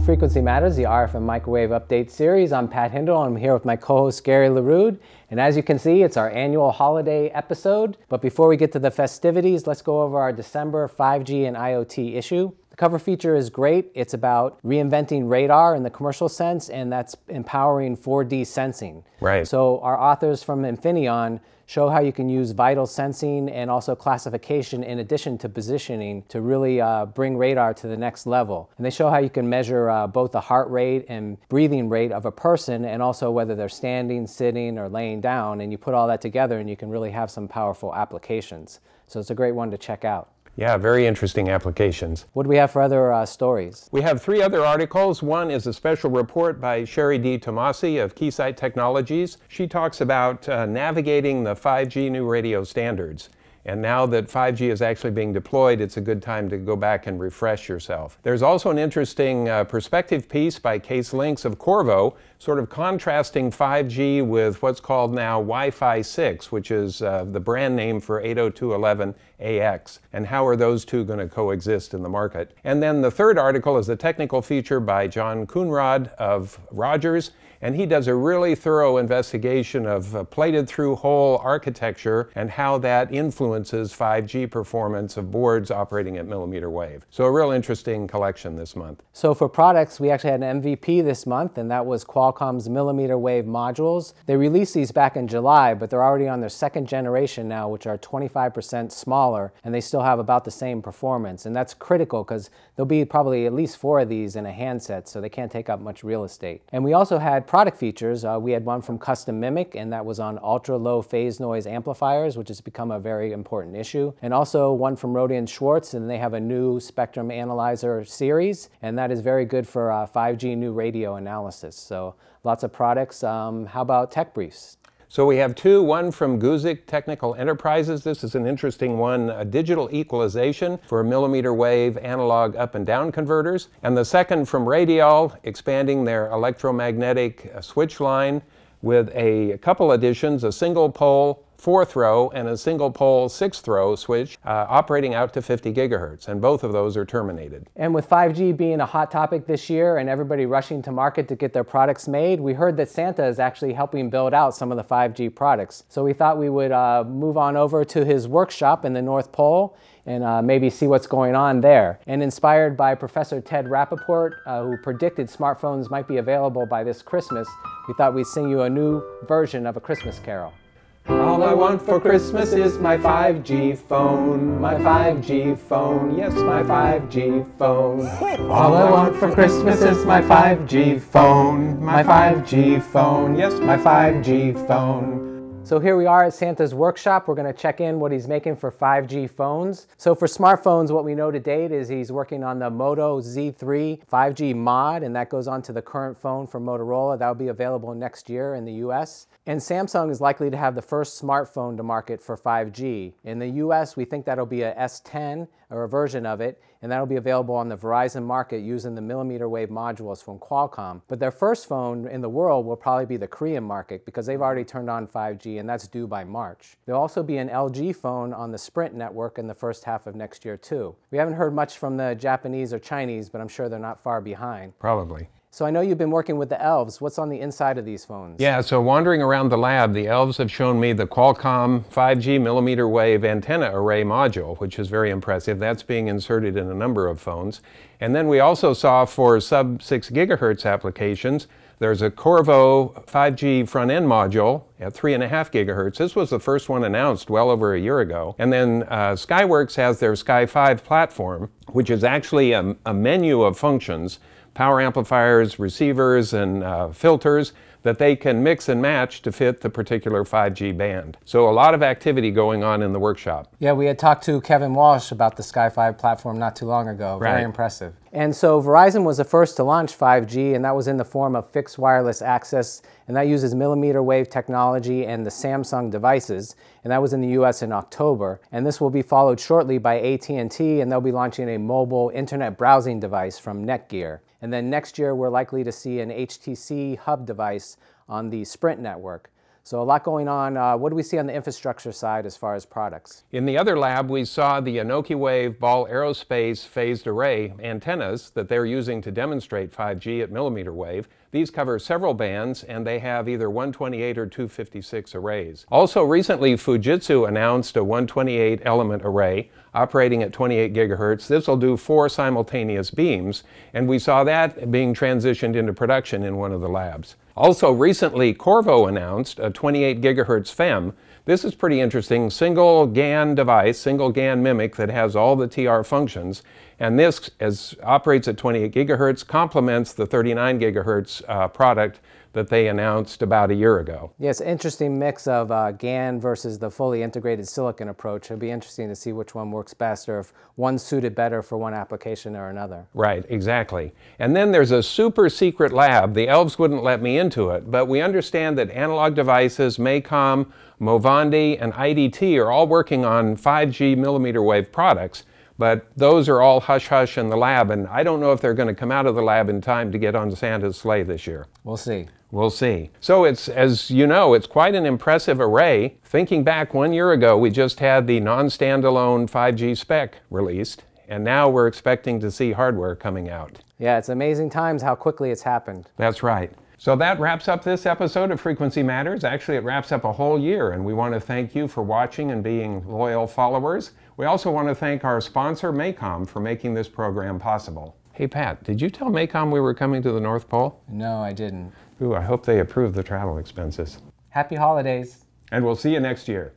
Frequency Matters, the RF and microwave update series. I'm Pat Hindle. I'm here with my co-host Gary LaRude. And as you can see, it's our annual holiday episode. But before we get to the festivities, let's go over our December 5G and IoT issue. The cover feature is great. It's about reinventing radar in the commercial sense, and that's empowering 4D sensing. Right. So our authors from Infineon show how you can use vital sensing and also classification in addition to positioning to really bring radar to the next level. And they show how you can measure both the heart rate and breathing rate of a person and also whether they're standing, sitting, or laying down. And you put all that together and you can really have some powerful applications. So it's a great one to check out. Yeah, very interesting applications. What do we have for other stories? We have 3 other articles. One is a special report by Sherry D. Tomasi of Keysight Technologies. She talks about navigating the 5G new radio standards. And now that 5G is actually being deployed, it's a good time to go back and refresh yourself. There's also an interesting perspective piece by Case Links of Qorvo, sort of contrasting 5G with what's called now Wi-Fi 6, which is the brand name for 802.11ax, and how are those two going to coexist in the market. And then the third article is a technical feature by John Coonrod of Rogers, and he does a really thorough investigation of plated through hole architecture and how that influences 5G performance of boards operating at millimeter wave. So a real interesting collection this month. So for products, we actually had an MVP this month, and that was Qualcomm's millimeter wave modules. They released these back in July, but they're already on their 2nd generation now, which are 25% smaller, and they still have about the same performance. And that's critical because there'll be probably at least 4 of these in a handset, so they can't take up much real estate. And we also had product features. We had one from Custom MMIC, and that was on ultra-low phase noise amplifiers, which has become a very important issue. And also one from Rohde & Schwarz, and they have a new Spectrum Analyzer series, and that is very good for 5G new radio analysis. So lots of products. How about tech briefs? So we have 2, one from Guzik Technical Enterprises. This is an interesting one, a digital equalization for millimeter wave analog up and down converters. And the second from Radial, expanding their electromagnetic switch line with a couple additions, a single pole 4-throw and a single pole 6-throw switch operating out to 50 gigahertz, and both of those are terminated. And with 5G being a hot topic this year and everybody rushing to market to get their products made, we heard that Santa is actually helping build out some of the 5G products. So we thought we would move on over to his workshop in the North Pole and maybe see what's going on there. And inspired by Professor Ted Rappaport, who predicted smartphones might be available by this Christmas, we thought we'd sing you a new version of A Christmas Carol. All I want for Christmas is my 5G phone, my 5G phone, yes, my 5G phone. All I want for Christmas is my 5G phone, my 5G phone, yes, my 5G phone. So here we are at Santa's workshop. We're going to check in what he's making for 5G phones. So for smartphones, what we know to date is he's working on the Moto Z3 5G mod, and that goes on to the current phone from Motorola. That will be available next year in the US. And Samsung is likely to have the first smartphone to market for 5G. In the US, we think that'll be a S10 or a version of it, and that'll be available on the Verizon market using the millimeter wave modules from Qualcomm. But their first phone in the world will probably be the Korean market because they've already turned on 5G, and that's due by March. There'll also be an LG phone on the Sprint network in the first half of next year too. We haven't heard much from the Japanese or Chinese, but I'm sure they're not far behind. Probably. So I know you've been working with the elves. What's on the inside of these phones? Yeah, so wandering around the lab, the elves have shown me the Qualcomm 5G millimeter wave antenna array module, which is very impressive. That's being inserted in a number of phones. And then we also saw for sub-6 gigahertz applications, there's a Qorvo 5G front-end module at 3.5 gigahertz. This was the first one announced well over a year ago. And then Skyworks has their Sky 5 platform, which is actually a menu of functions, power amplifiers, receivers, and filters that they can mix and match to fit the particular 5G band. So a lot of activity going on in the workshop. Yeah, we had talked to Kevin Walsh about the Sky 5 platform not too long ago. Right. Very impressive. And so Verizon was the first to launch 5G, and that was in the form of fixed wireless access, and that uses millimeter wave technology and the Samsung devices, and that was in the US in October. And this will be followed shortly by AT&T, and they'll be launching a mobile internet browsing device from Netgear. And then next year we're likely to see an HTC hub device on the Sprint network. So a lot going on. What do we see on the infrastructure side as far as products? In the other lab, we saw the Anokiwave Ball Aerospace phased array antennas that they're using to demonstrate 5G at millimeter wave. These cover several bands, and they have either 128 or 256 arrays. Also recently, Fujitsu announced a 128 element array operating at 28 gigahertz. This will do 4 simultaneous beams, and we saw that being transitioned into production in one of the labs. Also recently, Qorvo announced a 28 gigahertz FEM. This is pretty interesting. Single GaN device, single GaN MMIC that has all the TR functions. And this, as operates at 28 gigahertz, complements the 39 gigahertz product that they announced about a year ago. Yes, interesting mix of GaN versus the fully integrated silicon approach. It'll be interesting to see which one works best, or if one's suited better for one application or another. Right, exactly. And then there's a super secret lab. The elves wouldn't let me into it, but we understand that Analog Devices, MACOM, Movandi, and IDT are all working on 5G millimeter wave products. But those are all hush-hush in the lab, and I don't know if they're going to come out of the lab in time to get on Santa's sleigh this year. We'll see. We'll see. So it's, as you know, it's quite an impressive array. Thinking back 1 year ago, we just had the non-standalone 5G spec released, and now we're expecting to see hardware coming out. Yeah, it's amazing times how quickly it's happened. That's right. So that wraps up this episode of Frequency Matters. Actually, it wraps up a whole year, and we want to thank you for watching and being loyal followers. We also want to thank our sponsor, MACOM, for making this program possible. Hey, Pat, did you tell MACOM we were coming to the North Pole? No, I didn't. Ooh, I hope they approve the travel expenses. Happy holidays. And we'll see you next year.